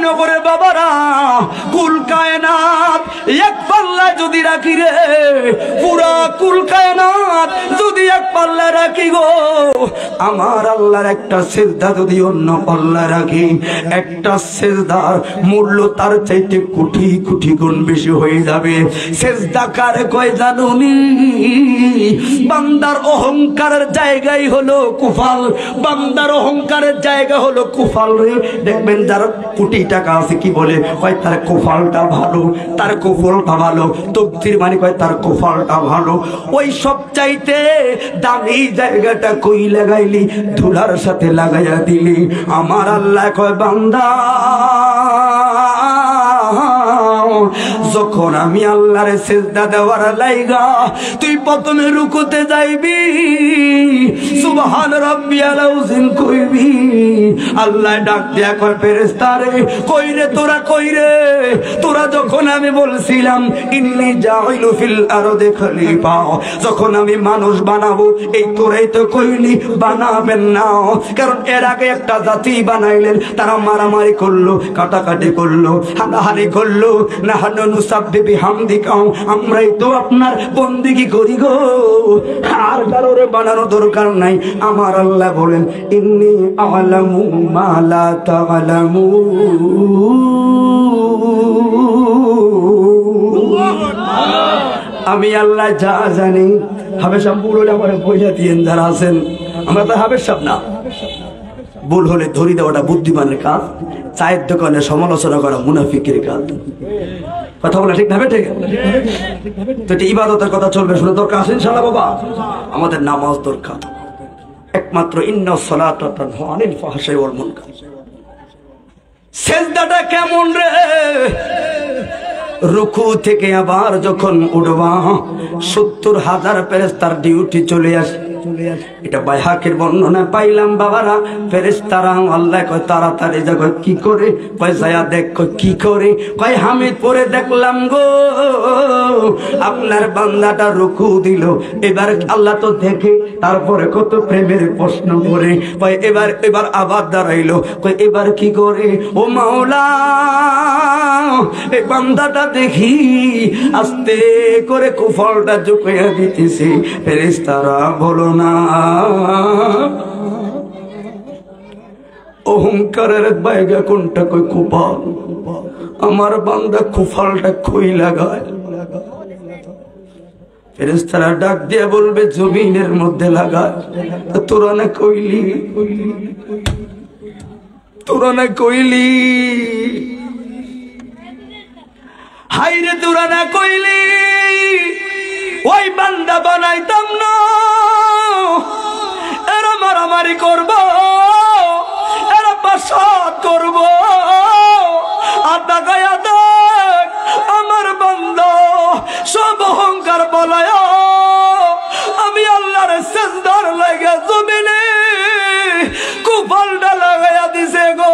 নগরে বাবারা কুল কায়নাত এক পাল্লা যদি রাখি রে, পুরা কুল কায়নাত যদি এক পাল্লা রাখি গো, আমার আল্লাহর একটা সিজদা যদি অন্য পাল্লা রাখি, একটা সিজদার মূল্য তার চাইতে কোটি কোটি গুণ বেশি হয়ে যাবে। সিজদা কারে কয় জানুনি? বান্দার অহংকারের জায়গাই হলো কুফল, বান্দার অহংকারের জায়গা হলো কুফল রে। দেখবেন যার কোটি টাকা আছে কি বলে, কয় তার কুফলটা ভালো, তার কুফলটা ভালো। তকদির মানে কয় তার কুফলটা ভালো। ওই সব চাইতে দামি জায়গাটা কই লাগাইলি? ধুলার সাথে লাগাইয়া দিলি। আমার আল্লাহ কয় বান্দা, যখন আমি আল্লাহর সিজদা দেওয়ার লাইগা তুই প্রথমে রুকুতে যাইবি, সুবহান রাব্বিয়াল আযীম কইবি, আল্লাহ ডাক দিয়া কয় ফেরেশতারে কই রে তোরা, কই রে তোরা? যখন আমি বলছিলাম ইন্নী জাইলু ফিল আরদি খলিফা, যখন আমি মানুষ বানাবো, এই তোরাই তো কইলি বানাবেন না। কারণ এর আগে একটা জাতি বানাইলেন, তারা মারামারি করলো, কাটাকাটি করলো, হানাহানি করলো। না হানু নুসাব্বিহু বিহামদিকা, আমরাই তো আপনার বন্দেগী করি গো, আর কারোরে বানানো দরকার নাই। আমার আল্লাহ বলেন ইন্নী আ'লামু মা লা তা'লামুন, আমি আল্লাহ যা জানি। হাবেশ সাহেব ভুল হলে আমার বইটা দিয়েন যারা আছেন, আমরা তো হাবেশ সাহেব না। ভুল হলে ধরি দেওয়াটা বুদ্ধিমানের কাজ, চায়ের দোকানে সমালোচনা করা মুনাফিকের কাজ। কথা বলা ঠিক না? ঠিক। তো এটা ইবাদতের কথা চলবে, শুনে দরকার আছে ইনশাআল্লাহ বাবা। আমাদের নামাজ দরকার একমাত্র ইন্নাস সালাতা তানহা আনিল ফাহশাই ওয়াল মুনকার। সিজদাটা কেমন রে? রুকু থেকে আবার যখন উঠবা ৭০,০০০ ফেরেশতার ডিউটি চলে আসে। এটা বাইহাকের বর্ণনা পাইলাম বাবারা। ফেরেশতারা আল্লাহ কয় তাড়াতাড়ি যা, কয় কি করে? কয় যায়া দেখ। কয় কি করে? কয় হামিদ পরে দেখলাম গো আপনার বান্দাটা রুকু দিল। এবার আল্লাহ তো দেখে, তারপরে কত প্রেমের প্রশ্ন করে। কয় এবার আবার দাঁড়াইলো। কয় এবার কি করে? ও মাওলা এই বান্দাটা দেখি আস্তে করে কুফলটা ঝুঁকাইয়া দিতেছে। ফেরেশতারা বলো না, অহংকারের জায়গা কোনটা? কই কুফল। আমার বান্দা কুফলটা কই লাগায়? ফেরেশতারা ডাক দিয়ে বলবে জমিনের মধ্যে লাগায়। তোরা না কইলি, তোরা না কইলি, হাইরে তোরা না কইলি ওই বান্দা বানাইতাম না। এরা মারামারি করব, এরা পাশাদ করব, আদা গায়া দেখ আমার বান্দা সব অহংকার বলায় আমি আল্লাহর সিজদার লাগা জমিনে কুফলটা লাগাইয়া দিছে গো।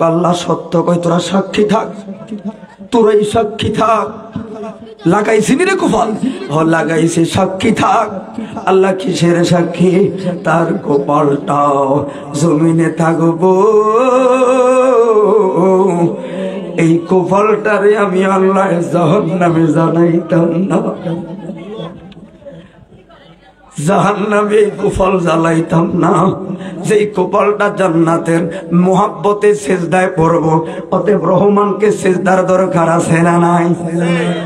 আল্লাহ সত্য কয় তোরা সাক্ষী থাক, তোরাই সাক্ষী থাক। লাগাইছি রে কুফল? লাগাইছি, সাক্ষী থাক। আল্লাহ কিসের সাক্ষী? তার কপালটাও জমিনে থাকবো। এই কপালটারে আমি আল্লাহ জাহান্নামে জানাইতাম না, জাহান্নামে কুফল জ্বালাইতাম না। যেই কপালটা জান্নাতের মোহাব্বতে সিজদায় পড়ব। অতএব রহমানকে সিজদার দরকার আছে না নাই?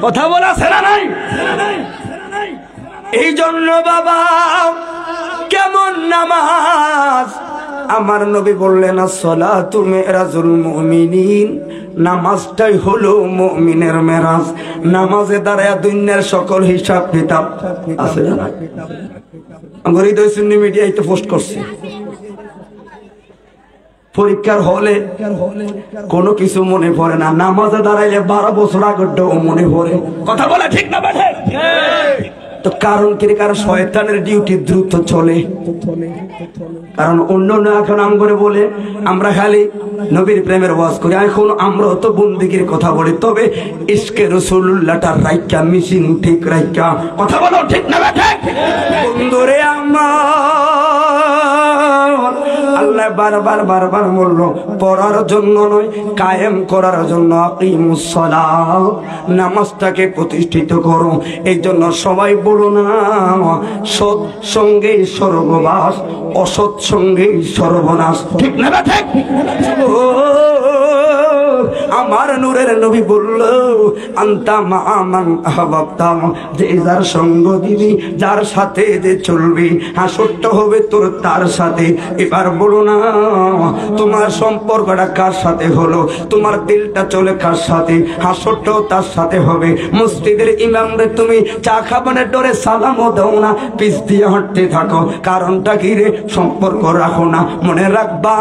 কথা বলা আছে না নাই? এই জন্য বাবা কেমন নামাজ? আমার নবী বললেন আসসালাতু মিরাজুল মুমিনিন, নামাজটাই হলো মুমিনের মেরাজ। নামাজে দাঁড়ায়া দুনিয়ার সকল হিসাব কিতাব আছে না? আমার হৃদয় সুন্নি মিডিয়ায় তো পোস্ট করছে। পরীক্ষার হলে কোনো কিছু মনে পড়ে না, নামাজে দাঁড়াইলে 12 বছর আগেরটাও মনে পড়ে। কথা বলে ঠিক না? তো কারণ কি? কারণ শয়তানের ডিউটি দ্রুত চলে। কারণ অন্য এখন আম করে বলে আমরা খালি নবীর প্রেমের ওয়াজ করি, এখন আমরা তো বন্দিগির কথা বলি, তবে ইশকে রাসূলুল্লাহটা রাইকা মিশিং ঠিক রাইকা কথা বলো, ঠিক না ঠিক? বন্ধুরে আমার আল্লাহ বারবার বারবার বলল পড়ার জন্য নয়, কায়েম করার জন্য। আকিমুস সালাহ, নামাজটাকে প্রতিষ্ঠিত করো। এই জন্য সবাই বলো না সৎ সঙ্গে স্বর্গবাস, অসৎ সঙ্গে সর্বনাশ, ঠিক না ঠিক? আমার নূরের নবী বলল আনতা মা মান আহবাবতা, যে যার সঙ্গ দিবি, যার সাথে যে চলবি, হাসরটা হবে তোর তার সাথে। এবার বলো না তোমার সম্পর্কটা কার সাথে হলো, তোমার দিলটা চলে কার সাথে, হাসরটাও তার সাথে হবে। মসজিদের ইমামরে তুমি চা খাবানের ডরে সালামও দাও না, পিছ দিয়ে হাঁটতে থাকো, কারণটা কি রে? সম্পর্ক রাখো না। মনে রাখবা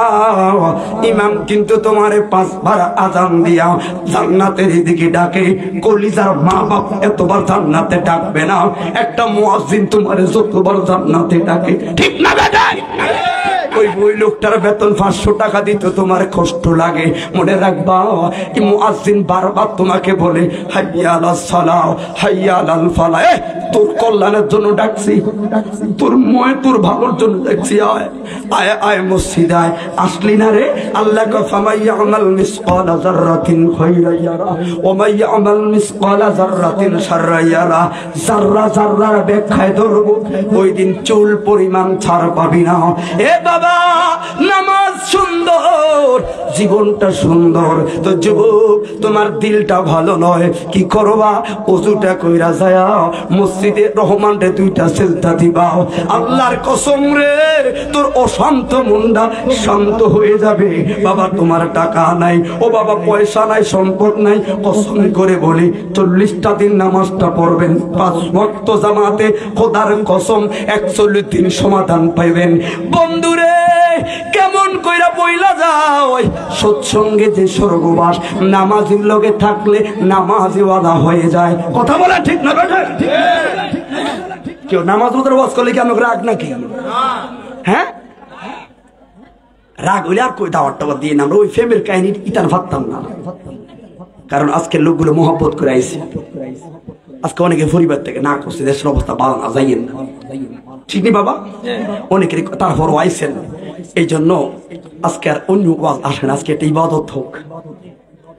ইমাম কিন্তু তোমারে 5 বার আযান দিয়া জান্নাতের দিকে ডাকে, কলিজার মা বাপ এতবার জান্নাতে ডাকবে না, একটা মুয়াজ্জিন তোমারে যতবার জান্নাতে ডাকে, ঠিক না বেটা? ওই লোকটার বেতন 500 টাকা দিত, তোমার কষ্ট লাগে। মনে রাখবা কি মুয়াজ্জিন বারবার তোমাকে বলে হাইয়া আলাস সালাহ, হাইয়া আলাল ফালাহ, তোর কল্যাণের জন্য ডাকছি, তোর ভালোর জন্য ডাকছি, আয় আয় আয় মসজিদ আয়। আসলি না রে? আল্লাহ কা ফামাইয়ামাল মিসকালা যাররাতিন খায়রান ইয়ারা ওয়া মাইয়ামাল মিসকালা যাররাতিন শাররান ইয়ারা। যাররা যাররার ব্যাখ্যায় ধরব, ওই দিন চুল পরিমাণ ছাড় পাবি না। এ বাবা, নামাজ সুন্দর, জীবনটা সুন্দর, তো যুবক তোমার দিলটা ভালো নয়, কি করবা? ওযুটা কইরা যায়া মসজিদে রহমানরে 2টা সিজদা দিবা। আল্লাহর কসম রে, তোর অশান্ত মনটা শান্ত হয়ে যাবে। বাবা তোমার টাকা নাই, ও বাবা পয়সা নাই, সম্পদ নাই, কসম করে বলি 40টা দিন নামাজটা পড়বেন 5 ওয়াক্ত জামাতে, খোদার কসম 41 দিন সমাধান পাইবেন। বন্ধুরে কেমন কইরা বইলা যাও সৎসঙ্গে যে স্বর্গবাস, নামাজের লগে থাকলে নামাজি ওয়াদা হয়ে যায়, কথা বলা ঠিক না বেটা? কেউ নামাজ ওদের ওয়াজ করলে কি আমাকে রাগ নাকি? হ্যাঁ, রাগ হইলে আর কই দাওয়াত টাওয়াত দিয়ে না, আমরা ওই ফেমের কাহিনী ইতান ভাবতাম না। কারণ আজকে লোকগুলো মহব্বত করে আইছে, আজকে অনেকে পরিবার থেকে না করছে, দেশের অবস্থা ভালো না, যাইয়েন না, ঠিক নেই বাবা? অনেকের তারপর আইসেন, এই জন্য আজকে আর অন্য ওয়াজ আসেন, আজকে একটা ইবাদত হোক,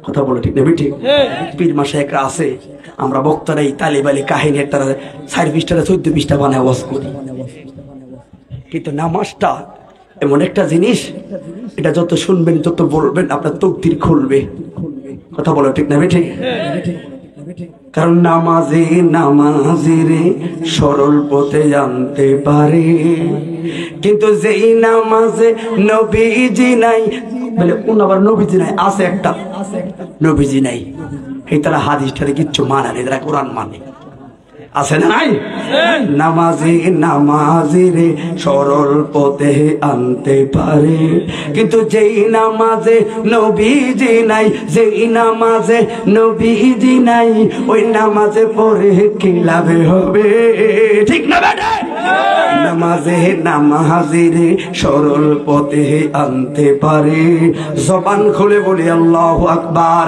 কথা বলে ঠিক নেবে? ঠিক। পীর মাশায়েখরা আছে, আমরা বক্তারা এই তালিবালি কাহিনী একটা 4 পৃষ্ঠা 14 পৃষ্ঠা বানায় ওয়াজ করি, কিন্তু নামাজটা এমন একটা জিনিস, এটা যত শুনবেন যত বলবেন আপনার তকদির খুলবে, কথা বলে ঠিক নেবে? ঠিক। কারণ নামাজে সরল পথে জানতে পারে, কিন্তু যেই নামাজে নবীজি নাই, বলে কোন আবার নবীজি নাই, আছে একটা নবীজি নাই, এই তারা হাদিসটারে কিচ্ছু মানে না, এরা কোরআন মানে, আছে না নাই? নামাজি রে সরল পথে আনতে পারে, কিন্তু যেই নামাজে নবীজি নাই, যেই নামাজে নবীজি নাই, ওই নামাজে পড়ে কি লাভ হবে, ঠিক না বেটা? নামাজি রে সরল পথে আনতে পারে, জবান খুলে বলি আল্লাহু আকবার।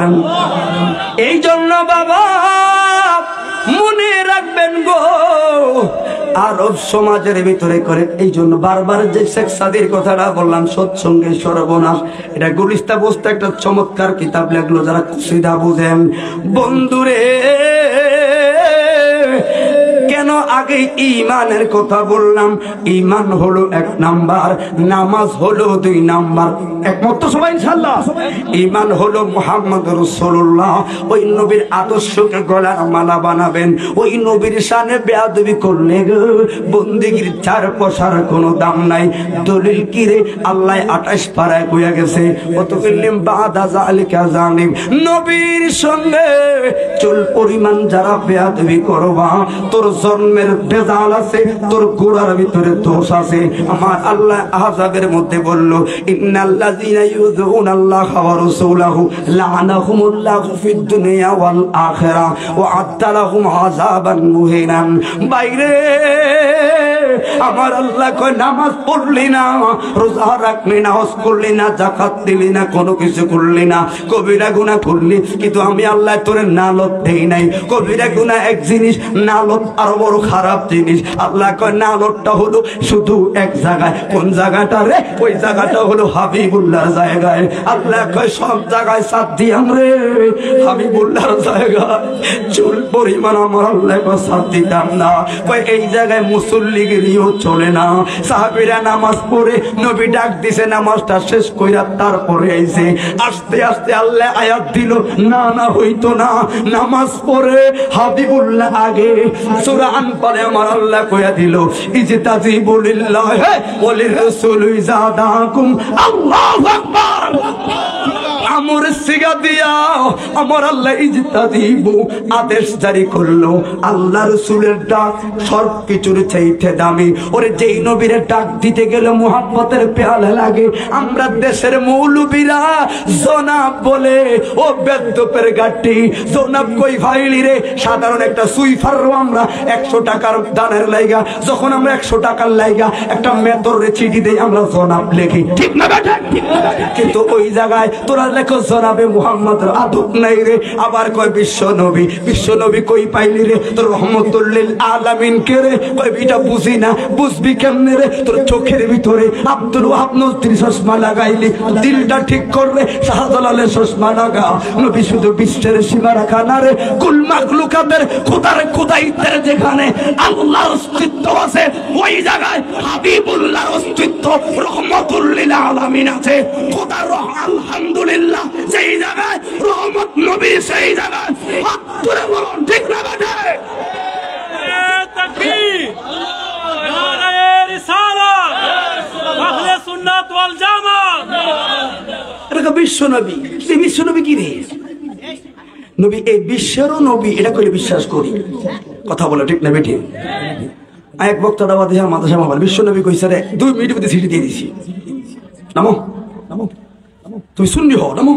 এই জন্য বাবা মনে রাখবেন গো, আরব সমাজের ভিতরে করে, এই জন্য বারবার যে শেখ সাদির কথাটা বললাম, সৎসঙ্গে সর্বনাশ, এটা গুলিস্তা বস্তা একটা চমৎকার কিতাব লেখলো, যারা কুসিদা বুঝেন। বন্ধুরে কেন আগে ইমানের কথা বললাম? ইমান হলো 1 নাম্বার, নামাজ হলো 2 নাম্বার, একমত তো সবাই ইনশাআল্লাহ? ইমান হলো মুহাম্মদ রাসূলুল্লাহ, ওই নবীর আদর্শকে গলার মালা বানাবেন, ওই নবীর শানে বেয়াদবি করলে বন্দেগীর 4 পয়সার কোনো দাম নাই। দলিল কি রে? আল্লাহ 28 পারায় কইয়া গেছে, ওয়াতাকাল্লিম বাদা যালিকা জানিম, নবীর সঙ্গে চুল পরিমাণ যারা বেয়াদবি করবা, তোর জন্মের ভিতরে বেজাল আছে, তোর গোড়ার ভিতরে দোষ আছে। আমার আল্লাহ আহজাবের মধ্যে বলল, ইন্নাল্লাযীনা ইউযুনাল্লাহা ওয়া রাসূলাহু লা'নাহুমুল্লাহু ফিদ দুনিয়া ওয়াল আখিরাহ ওয়া আ'আদ্দা লাহুম আযাবান মুহিনান। বাইরে আমার আল্লাহ কয়, নামাজ পড়লি না, রোজা রাখলি না, হজ করলি না, যাকাত দিলি না, কোনো কিছু করলি না, কবিরা গুনাহ করলি, কিন্তু আমি আল্লাহ তোরে নালত দেই নাই। কবিরা গুনাহ এক জিনিস, নালত আরো বড় খারাপ জিনিস। আল্লাহ কয় নালতটা হলো শুধু এক জায়গায়। কোন জায়গাটা রে? ওই জায়গাটা হলো হাবিবুল্লাহর জায়গায়। আল্লাহ কয় সব জায়গায় সাথ দিয়াম রে, হাবিবুল্লাহর জায়গায় চুল পরিমাণ আমার আল্লাহ কয় সাথ দিতাম না। কয় এই জায়গায় মুসল্লিগিরিও চলে না। সাহাবীরা নামাজ পড়ে নবী ডাক দিছে, নামাজটা শেষ কইরা তারপরে আইছে। আস্তে আস্তে আল্লাহ আয়াত দিল, না না হইতো না, নামাজ পড়ে হাবিবুল্লাহ আগে। সূরা আনফালে আমার আল্লাহ কইয়া দিল, ইজতাজিবু লিল্লাহি ওয়া লিরাসূলি যাদাকুম আল্লাহু আকবার। আমর সিগা দিয়া আমার আল্লাহ ইজতাজিবু আদেশ জারি করলো। আল্লাহ রাসূলের ডাক সবকিছুর চাইতে দামি। ওরে যেই নবীর ডাক দিতে গেলে মুহাব্বতের পেয়ালা লাগে। আমরা দেশের মৌলবীরা জনাব বলে, ও বেদ্যপের গাটি জনাব কই ফাইলি রে। সাধারণ একটা সুইফারও আমরা 100 টাকার দানের লাইগা, যখন আমরা 100 টাকার লাইগা একটা মেতরে চিঠি দেই, আমরা জনাব লিখি, ঠিক না বেটা? কিন্তু ওই জায়গায় তোরা লেখো জনাবে মুহাম্মদ, আদব নাই রে। আবার কয় বিশ্ব নবী, বিশ্ব নবী কই পাইলি রে? তোর রহমতুল লিল আলামিন কে রে? কই এটা বুঝি না, বুঝবি কেমনে রে? তোর চোখের ভিতরে আব্দুল ওয়াহাব নজরী চশমা লাগাইলি, দিলটা ঠিক করলে শাহজালালের চশমা লাগা। নবী শুধু বিশ্বের সীমা রাখা না রে, কুল মাখলুকাতের খোদার খোদাইত্বের যেখানে আল্লাহর অস্তিত্ব আছে, ওই জায়গায় হাবিবুল্লাহর অস্তিত্ব রহমতুল লিল আলামিন আছে। খোদার আলহামদুলিল্লাহ সেই জায়গায় রহমত নবী, সেই জায়গায় হাত তুলে বলুন, ঠিক না বেটা? তাকবীর, নারায়ে রিসালাত, আহলে সুন্নাত ওয়াল জামাত। এটা বিশ্ব নবী। এই বিশ্ব নবী কি রে? নবী এই বিশ্বেরও নবী, এটা কইলে বিশ্বাস করি। কথা বলে ঠিক না বেটি? এক বক্তা দাওয়াত দিয়ে মাদ্রাসা মাহফিল, বিশ্ব নবী কইছে রে 2 মিনিটের মধ্যে সিটি দিয়ে দিছি। নামো নামো, তুমি সুন্নি হও, নামো।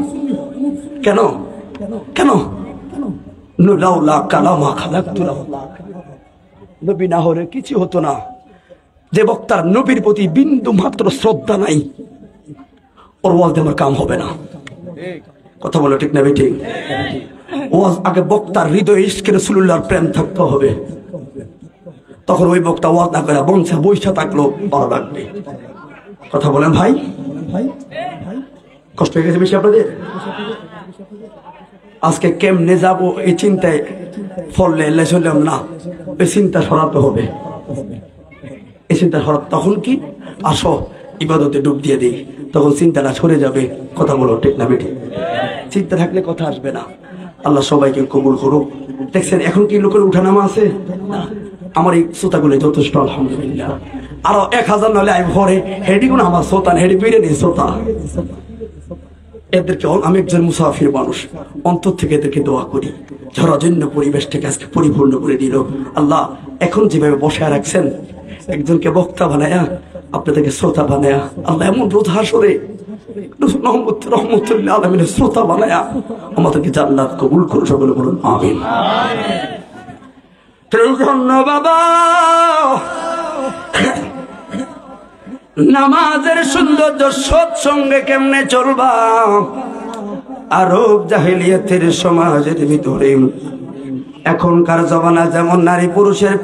কেন কেন? লাউলা কালামা খালাকতু লাহু। নবী না হলে কিছু হতো না। যে বক্তার নবীর প্রতি বিন্দু মাত্র শ্রদ্ধা নাই, ওর ওয়াজ দিয়ে আমার কাম হবে না। কথা বলো ঠিক না বেটি? ওয়াজ আগে বক্তার হৃদয়ে ইশকে রাসূলুল্লাহর প্রেম থাকতে হবে, তখন ওই বক্তা ওয়াজ না করে বংশা বৈশা থাকলেও ভালো লাগবে। কথা বলেন ভাই? কষ্ট হয়ে গেছে বেশি আপনাদের? আজকে কেমনে যাব এই চিন্তায় ফললে লেসলাম না, এই চিন্তা সরাতে হবে। এই চিন্তা সরাতে, তখন কি আসো ইবাদতে ডুব দিয়ে দিই, তখন চিন্তাটা সরে যাবে। কথা বলো ঠিক না বেটি? চিন্তা থাকলে কথা আসবে না। আল্লাহ সবাইকে কবুল করুক। দেখছেন এখন কি লোকের উঠানামা আছে? আমার এই শ্রোতাগুলো যথেষ্ট, আলহামদুলিল্লাহ। আরো 1000 নাহলে আমি ভরে হেডি গুণ আমার শ্রোতা, হেডি বেড়ে নেই শ্রোতা। এদেরকে, আমি একজন মুসাফির মানুষ, অন্তর থেকে এদেরকে দোয়া করি, ঝড়াজন্য পরিবেশটাকে আজকে পরিপূর্ণ করে দিল আল্লাহ। এখন যেভাবে বসায় রাখছেন, একজনকে বক্তা বানায়া, আপনাদেরকে শ্রোতা বানায়া, আল্লাহ এমন রোধ হাসরে রহমতুল্লাহ আলামিনের শ্রোতা বানায়া আমাদেরকে জান্নাত কবুল করুন। সকলে বলুন আমিন। বাবা, নামাজের সৌন্দর্য সৎসঙ্গে কেমনে চলবা? আরব জাহেলিয়াতের সমাজের ভিতরে এখনকার জমানা যেমন নারী পুরুষের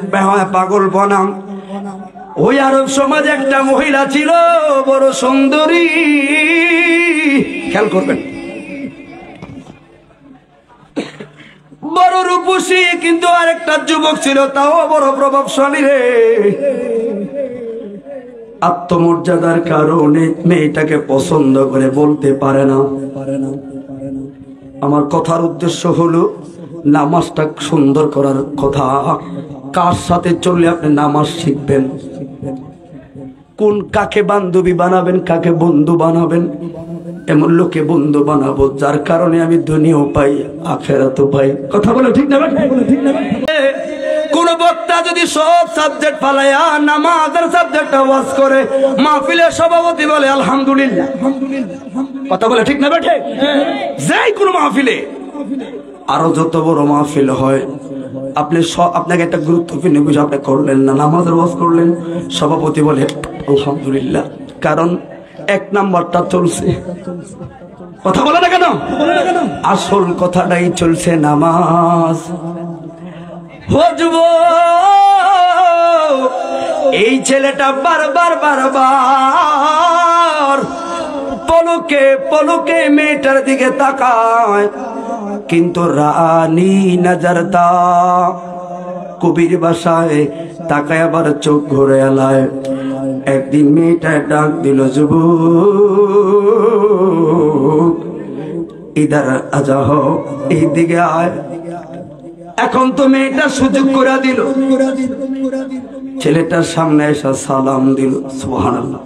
পাগল বনাম, ওই আরব সমাজে একটা মহিলা ছিল বড় সুন্দরী। খেয়াল করবেন, বড় রূপসী, কিন্তু আরেকটা যুবক ছিল, তাও বড় প্রভাবশালী রে। আত্মমর্যাদার কারণে মেয়েটাকে পছন্দ করে বলতে পারে না। আমার কথার উদ্দেশ্য হলো নামাজটা সুন্দর করার কথা। কার সাথে চললে আপনি নামাজ শিখবেন, কোন কাকে বান্ধবী বানাবেন, কাকে বন্ধু বানাবেন, এমন লোকে বন্ধু বানাবো যার কারণে আমি দুনিয়াও পাই আখিরাতও পাই। কথা বলে ঠিক না? কোন বক্তা যদি সব সাবজেক্ট ফালাইয়া নামাজের সাবজেক্টটা ওয়াজ করে, মাহফিলের সভাপতি বলে আলহামদুলিল্লাহ, কথা বলে ঠিক না বেঠে? যাই কোন মাহফিলে, আরো যত বড় মাহফিল হয়, আপনি আপনাকে একটা গুরুত্বপূর্ণ বিষয় আপনি করলেন না, নামাজের ওয়াজ করলেন, সভাপতি বলে আলহামদুলিল্লাহ, কারণ 1 নাম্বারটা চলছে। কথা বলে না কেন? আসল কথাটাই চলছে নামাজ। এই ছেলেটা বারবার পলকে পলকে মেয়েটার দিকে তাকায়, কিন্তু রানী নজরতা, কবির বাসায় তাকায় আবার চোখ ঘুরে এলায়। একদিন মেয়েটা ডাক দিল, যুবক ইধার আজা হো, এই দিকে আয়। এখন তো মেয়েটা সুযোগ করে দিল, ছেলেটার সামনে এসে সালাম দিল। সুবহানাল্লাহ।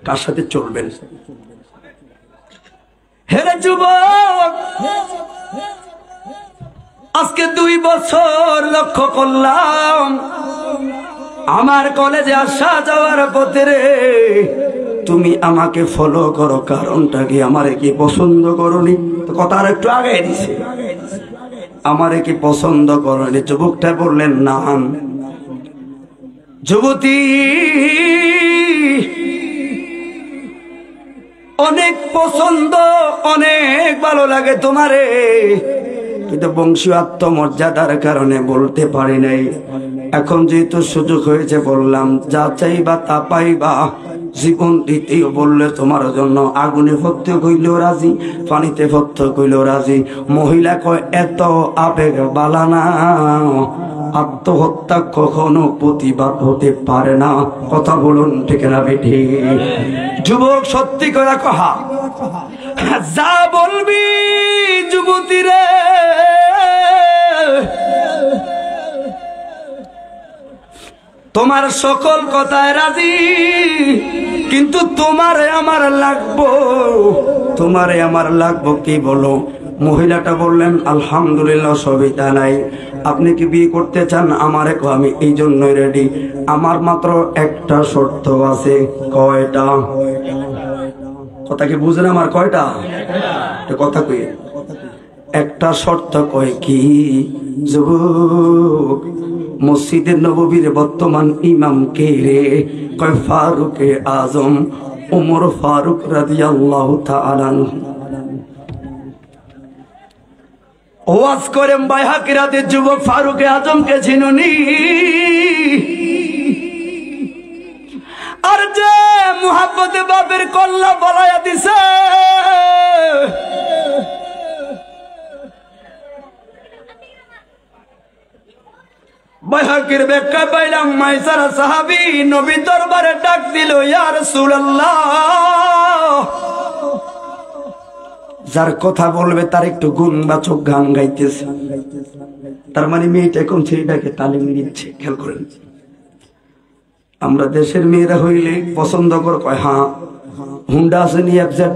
কার সাথে চলবেন? হেরে যুবক, আজকে 2 বছর লক্ষ্য করলাম আমার কলেজে আসা যাওয়ার পথে রে তুমি আমাকে ফলো করো, কারণটা কি? আমারে কি পছন্দ করনি? তো কথা আর একটু আগে দিছে, আমারে কি পছন্দ করনি? যুবকটা বললেন না। যুবতী অনেক পছন্দ, অনেক ভালো লাগে তোমারে, কিন্তু বংশীয় আত্মমর্যাদার কারণে বলতে পারি নাই। এখন যেহেতু সুযোগ হয়েছে বললাম, যা চাইবা তা পাইবা, জীবন দিতেও বললে তোমার জন্য আগুনে ভর্তি কইলেও রাজি, পানিতে ভর্তি কইলেও রাজি। মহিলা কয় এত আবেগ বালানা, আত্মহত্যা কখনো প্রতিবাদ হতে পারে না। কথা বলুন ঠিক না বেঠি? যুবক সত্যি করে কহা, যা বলবি যুবতী রে, তোমার সকল কথায় রাজি, কিন্তু তোমারে আমার লাগবো, তোমারে আমার লাগবো কি বলো? মহিলাটা বললেন আলহামদুলিল্লাহ, সবিতা নাই। আপনি কি বিয়ে করতে চান? আমারে কো, আমি এই জন্যই রেডি। আমার মাত্র একটা শর্ত আছে। কয়টা? কথা কি বুঝেন? আমার কয়টা কথা কই? একটা শর্ত। কয় কি? যুবক, মসজিদের নববীর বর্তমান ইমাম কে রে? কয় ফারুকে আজম, ওমর ফারুক রাদিয়াল্লাহু তাআলা আনহু। ওয়াজ করে বাইহাকি রাতে যুবক ফারুকে আজমকে চিনুনি? আর যে মুহাব্বতে বাপের কল্লা বলাইয়া দিছে, বাইহাকির ব্যাখ্যা পাইলাম, মাইসারা সাহাবী নবী দরবারে ডাক দিল, ইয়া রাসূলুল্লাহ, যার কথা বলবে তার একটু গুণবাচক গান গাইতেছে। তার মানে মেয়েটা এখন ছেলেটাকে তালিম দিচ্ছে। খেয়াল করেন, আমরা দেশের মেয়েরা হইলে পছন্দ করে কয় হ্যাঁ হুন্ডা আছে নি এফজেড,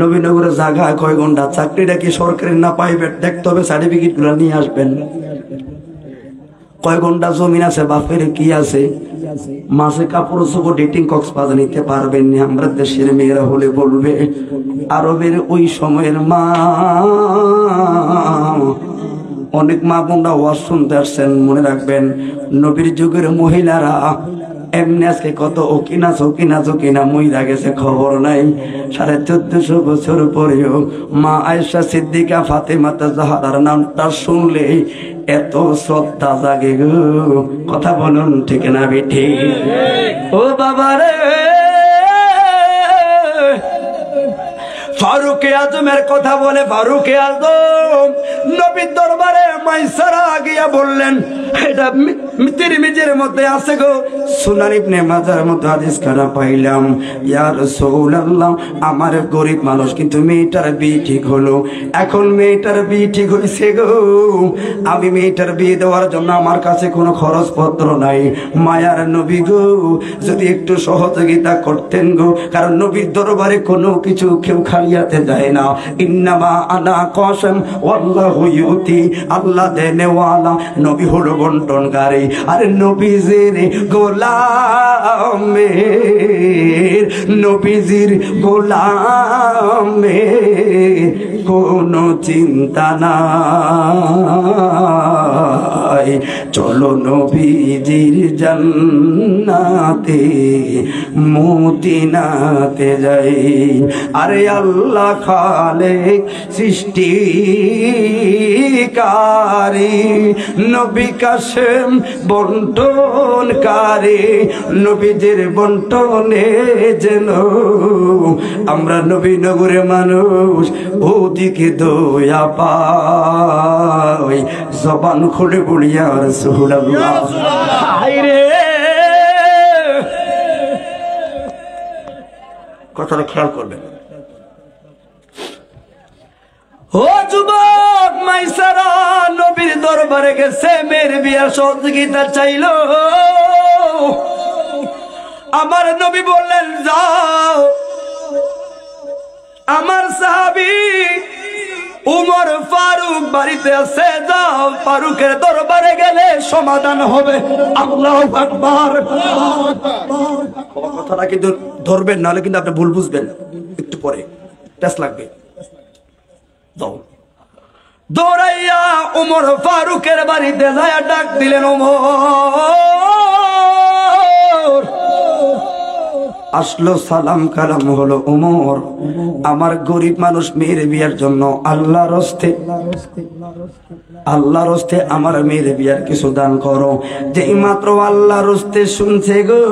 নবীনগরের জায়গা কয় ঘন্টা, চাকরিটা কি সরকারি না প্রাইভেট দেখতে হবে, সার্টিফিকেট গুলো নিয়ে আসবেন। কয় ঘন্টা জমিন আছে, বাপের কি আছে, মাসে কাপড় চোপড় ডেটিং কক্সবাজার নিতে পারবেন না। আমরা দেশের মেয়েরা হলে বলবে, আরবের ওই সময়ের মা, অনেক মা বোনরা ওয়াজ শুনতে আসছেন, মনে রাখবেন নবীর যুগের মহিলারা এমনি আজকে কত ওকিনা মহিলা গেছে খবর নাই। 1450 বছর পরেও মা আয়েশা সিদ্দিকা ফাতেমা জাহরার নামটা শুনলে এত শ্রদ্ধা জাগে গো। কথা বলুন ঠিক না বেঠি? ও বাবা রে, ফারুকে আজমের কথা বলে ফারুকে আজম নবীর দরবারে মাইসারা গিয়া বললেন, এটা তিরমিজির মধ্যে আছে গো, সুনান ইবনে মাজার মধ্যে হাদিস খানা পাইলাম। ইয়া রাসূলুল্লাহ, আমার গরিব মানুষ কিন্তু মেয়েটার বিয়ে ঠিক হলো। এখন মেয়েটার বিয়ে ঠিক হয়েছে গো, আমি মেয়েটার বিয়ে দেওয়ার জন্য আমার কাছে কোনো খরচপত্র নাই। মায়ার নবী গো, যদি একটু সহযোগিতা করতেন গো, কারণ নবীর দরবারে কোনো কিছু কেউ খালিয়াতে যায় না। ইন্নামা আনা কসম ওয়াল্লাহু ইউতি, আল্লাহ দেনেওয়ালা, নবী হলো বন্টনকারী। আর নবীজির গোলামের, নবীজির গোলামের কোনো চিন্তা নাই। চলো নবীজির জান্নাতে মদিনাতে যাই। আরে আল্লাহ খালেক সৃষ্টিকারী, নবী কাসেম বন্টনকারী, নবীজির বন্টনে যেন আমরা নবী নগরের মানুষ ওদিকে দয়া পাই। জবান খুলে বলি ইয়া রাসূলুল্লাহ। হায়রে, কথাটা খেয়াল করবেন। ও যুবক মাইসারা, নবীর দরবারে গেছে, মেয়ের বিয়ার সহযোগিতা চাইলো। আমার নবী বললেন যাও, আমার সাহাবী উমর ফারুক বাড়িতে আছে, যাও ফারুকের দরবারে গেলে সমাধান হবে। আল্লাহু আকবার। কথাটা কিন্তু ধরবেন, নাহলে কিন্তু আপনি ভুল বুঝবেন, একটু পরে টেস্ট লাগবে। দৌড়াইয়া উমর ফারুকের বাড়িতে যায়, ডাক দিলেন উমর। আসলো, সালাম কালাম হলো। উমর, আমার গরিব মানুষ মেয়ের বিয়ার জন্য আল্লাহর হস্তে, আল্লাহর হস্তে আমার মেয়ের বিয়ার কিছু দান করো। যেই মাত্র আল্লাহর হস্তে শুনছে গো,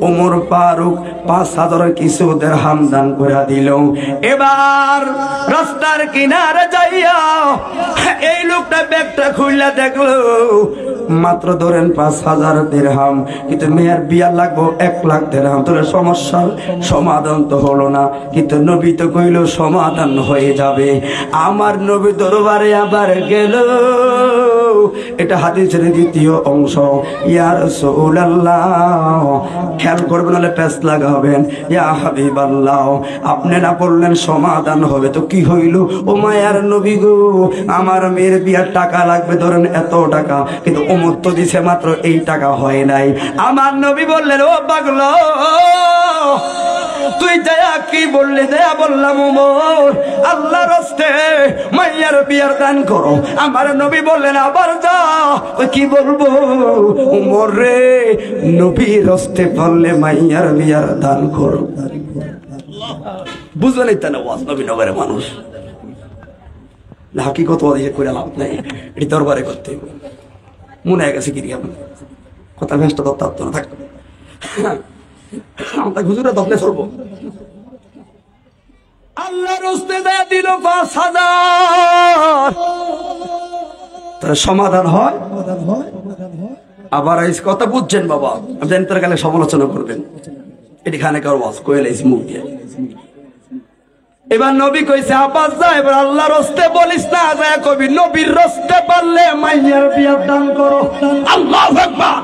উমর ফারুক 5,000 কিছু দিরহাম দান করে দিল। এবার রাস্তার কিনারে যাইয়া এই লোকটা ব্যাগটা খুললা দেখলো, মাত্র ধরেন 5,000 দিরহাম, কিন্তু মেয়ের বিয়া লাগবো 1 লাখ দিরহাম। তোর সমস্যার সমাধান তো হলো না, কিন্তু নবী তো কইল সমাধান হয়ে যাবে। আমার নবী দরবারে আবার গেল। এটা হাদিসের দ্বিতীয় অংশ। ইয়া রাসূলুল্লাহ, খেয়াল করবেন, নাহলে পেস লাগাবেন। ইয়া হাবিবাল্লাহ, আপনি না বললেন সমাধান হবে, তো কি হইল? ও মায়ার নবী গো, আমার মেয়ের বিয়ার টাকা লাগবে ধরেন এত টাকা, কিন্তু ওমর তো দিছে মাত্র এই টাকা হয় নাই। আমার নবী বললেন ও পাগল, তুই দয়া কি বললি? দয়া বললাম উমর, আল্লাহর হস্তে মাইয়ার বিয়ার দান করো। আমার নবী বললেন আবার যা। কি বলবো উমর রে, নবীর হস্তে বললে মাইয়ার বিয়ার দান করো। বুঝলেন এই তানে ওয়াজ, নবী নগরের মানুষ হাকিকত করে লাভ নাই, এটি দরবারে করতে মনে হয়ে গেছে। কি কথা ভেসটা দত্ত না থাকতো, আমরা হুজুরে দখলে চলবো। আল্লাহর হস্তে দেয়া দিল 5,000, তার সমাধান হয়। আবার এই কথা বুঝছেন বাবা, আমি জানি তার কালে সমালোচনা করবেন, এটি খানে কার ওয়াজ কইলে মুখ দিয়ে। এবার নবী কইছে আব্বাস যা, এবার আল্লাহর হস্তে বলিস না, যায় কবি নবীর হস্তে পারলে মাইয়ার বিয়ার দান করো। আল্লাহু আকবার।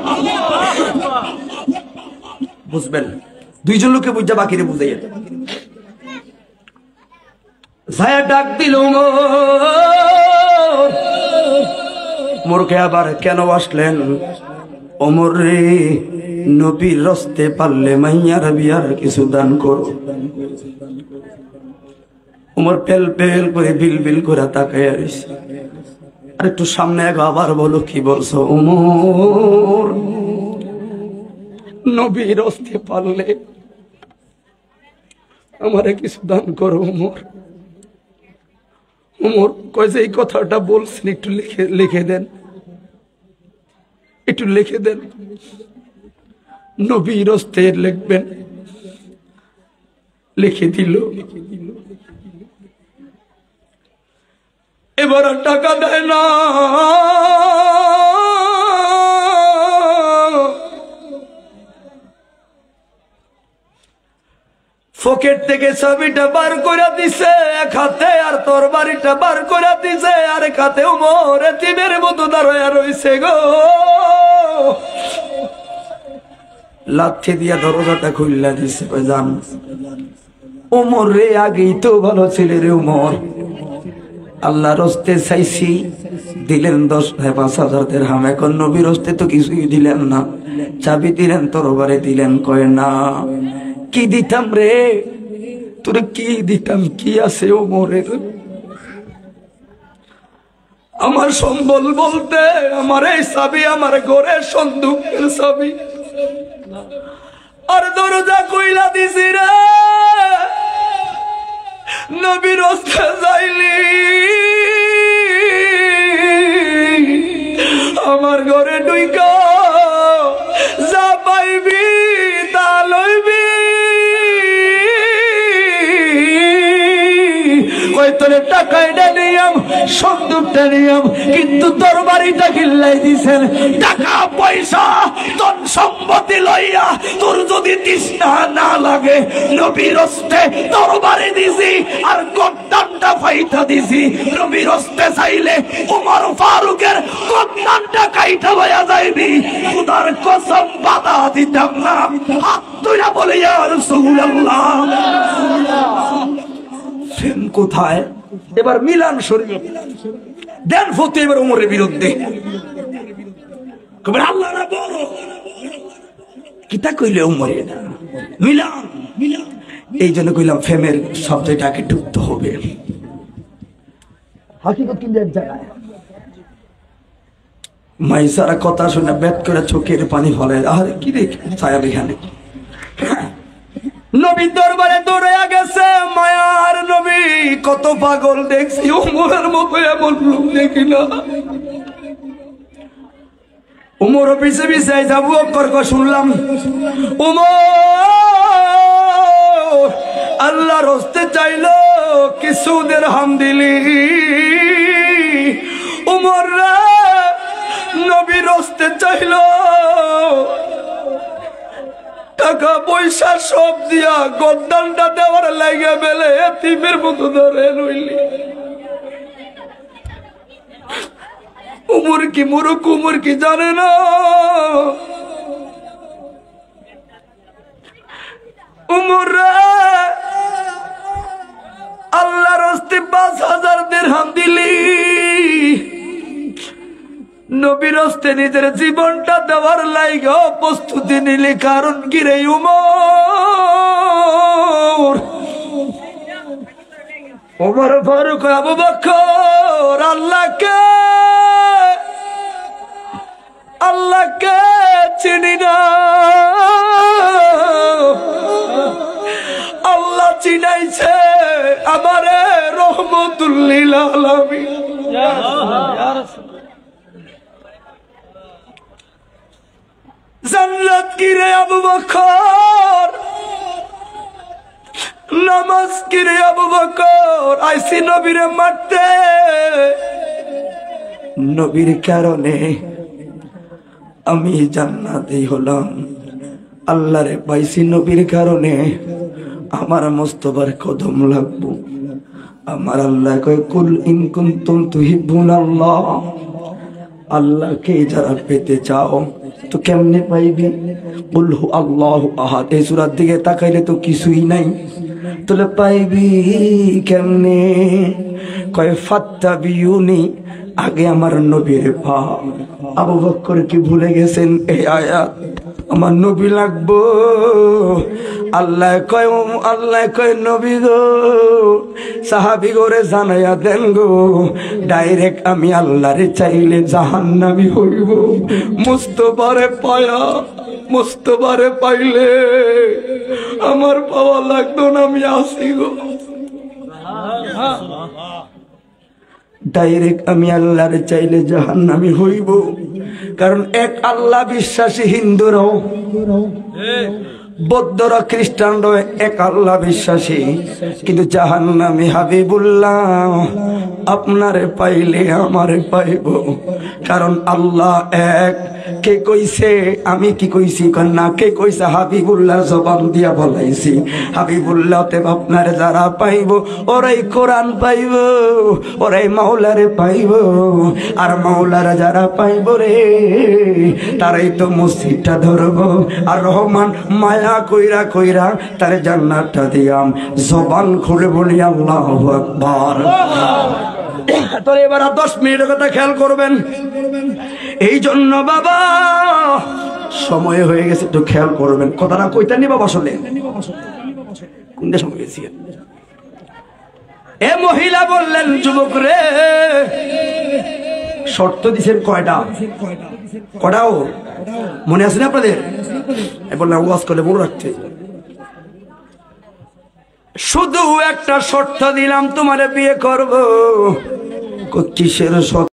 বুঝবেন, দুইজন লোকে বুঝা বাকিরে বুঝাইয়া ছায়া ডাক দিল মোরকে। আবার কেন আসলেন? ওমর রে, নবীর হস্তে পারলে মাইয়ার বিয়ার কিছু দান করো। ওমর পেল পেল করে বিল বিল করে তাকাইয়া রইছে। আর একটু সামনে আবার বলো, কি বলছো? ওমর, নবীর হস্তে পারলে আমারে কিছু দান করো ওমর। ওমর কয় যে এই কথাটা বলছেন একটু লিখে দেন, একটু লিখে দেন। নবীর হস্তে লিখবেন। লিখে দিল। এবার টাকা দেয় না। পকেট থেকে চাবিটা বার করে দিছে এক হাতে, আর তরবারিটা বার করে দিছে আরেক হাতে। ওমর এতিমের মতো দাঁড়ায়া রইছে গো। লাথি দিয়া দরজাটা খুললা দিছে। যান ওমর রে, আগেই তো ভালো ছেলে রে ওমর। আল্লাহ রস্তে চাইছি, দিলেন 5,000 দিরহাম। এখন নবীর রস্তে তো কিছুই দিলেন না, চাবি দিলেন, তরবারে দিলেন। কয় না, কি দিতাম রে তোরে, কি দিতাম? কি আছে ওমরের? আমার সম্বল বলতে আমার এই চাবি, আমার ঘরের সন্দুকের চাবি, আর দরজা কইলা দিছি রে। নবীর রাস্তা যাইলি আমার ঘরে ঢুইকা যা পাইবি তা লইবি। ওই তোরে টাকাটা নিয়াম, সন্দুকটা নিয়াম, কিন্তু তোর বাড়িটা কিল্লাই দিছেন। টাকা পয়সা ধন সম্পত্তি লইয়া তোর যদি তৃষ্ণা না লাগে, নবীর হস্তে তোর বাড়ি দিছি আর গদ্দানটা ফাইটা দিছি। নবীর হস্তে চাইলে উমর ফারুকের গদ্দানটা কাইটা বয়া যাইবি। খুদার কসম বাধা দিতাম না। হাত তুইরা বলে ইয়া রাসূলুল্লাহ। কোথায় এবার মিলান শরীর দেন ফতে এবার ওমরের বিরুদ্ধে। আল্লাহ না বড় কিতা কইলে ওমরে না মিলান। এই জন্য কইলাম ফেমের শব্দটাকে ঢুকতে হবে। হাকিকত কিন্তু এক জায়গায় মাইসারা কথা শুনে বেত করে চোখের পানি ফলে। আরে কি রে ছায়া এখানে। নবী দরবারে দৌড়ে গেছে, মায়ার নবী কত পাগল দেখছি, উমরের মতো এমন লোক দেখি না। উমর পিছে পিছে যাবো কর্ক শুনলাম উমর আল্লাহর হস্তে চাইলো কিছু দিরহাম দিলি। উমর রে নবীর হস্তে চাইলো টাকা পয়সা সব দিয়া গদ্দানটা দেওয়ার লাগে বেলে এতিমের মতো ধরে রইলি। উমর কি মুরুক, উমর কি জানে না? উমর আল্লাহর হস্তে 5,000 দিরহাম দিলি, নবীর হস্তে নিজের জীবনটা দেওয়ার লাইগা প্রস্তুতি নিলি। কারণ কি রে উমর? ওমর ফারুক আবু বকর আল্লাহকে চিনি না, আল্লাহ চিনাইছে আমারে রহমতুল লিল আলামিন। জান্নাত কি রে আবু বকর? নামাজ কি রে আবু বকর? আইসি নবীরে মারতে, নবীর কারণে আমি জান্নাতি হলাম। আল্লাহরে পাইছি নবীর কারণে, আমার মোস্তফার কদম লাগবো। আমার আল্লাহ কয় কুল ইন কুনতুম তুহিব্বুনাল্লাহ, আল্লাহকে যারা পেতে চাও তো কেমনে পাইবি? কুল হু আল্লাহু আহাদ। এই সূরার দিকে তাকাইলে তো কিছুই নাই, তাহলে পাইবি কেমনে? কয় ফাত্তাবিউনি, আগে আমার নবীর পাও। আবু বকর কি ভুলে গেছেন এই আয়াত? আমার নবী লাগবো। আল্লাহ কয় নবী গো, সাহাবী গোরে জানাইয়া দেন গো, ডাইরেক্ট আমি আল্লাহরে চাইলে জাহান্নামী হইব। মুস্তফারে পাইলে আমার পাওয়া লাগতো না, আমি আসি গো। ডাইরেক্ট আমি আল্লাহর চাইলে জাহান্নামী হইব। কারণ এক আল্লাহ বিশ্বাসী হিন্দুরাও, বৌদ্ধরা, খ্রিস্টানরা এক আল্লাহ বিশ্বাসী, কিন্তু জাহান্নামী। হাবিবুল্লাহ আপনারে পাইলে আমারে পাইব, কারণ আল্লাহ এক, কে কইছে আমি কি কইছি কন্যা কে কইছে হাবিবুল্লাহ জবান দিয়া বলাইছি হাবিবুল্লাহ তে আপনার যারা পাইব ওরাই কোরআন পাইব ওরাই মাওলারে পাইব আর মাওলারা যারা পাইব রে তারাই তো মসজিদটা ধরব আর রহমান মায়া কইরা কইরা তার জান্নাতটা দিয়াম জবান খুলে বলি আল্লাহু আকবার। তো এবার 10 মিনিটের কথা খেয়াল করবেন। এই জন্য বাবা সময় হয়ে গেছে, একটু খেয়াল করবেন কথাটা কইতা নি বাবা আসলে কোনটা সময় গেছি। এ মহিলা বললেন যুবক রে শর্ত দিছেন কয়টা কটাও মনে আছে না আপনাদের? বললাম ওয়াজ করলে মনে রাখতে, শুধু একটা শর্ত দিলাম তোমারে বিয়ে করব। কিসের শর্ত?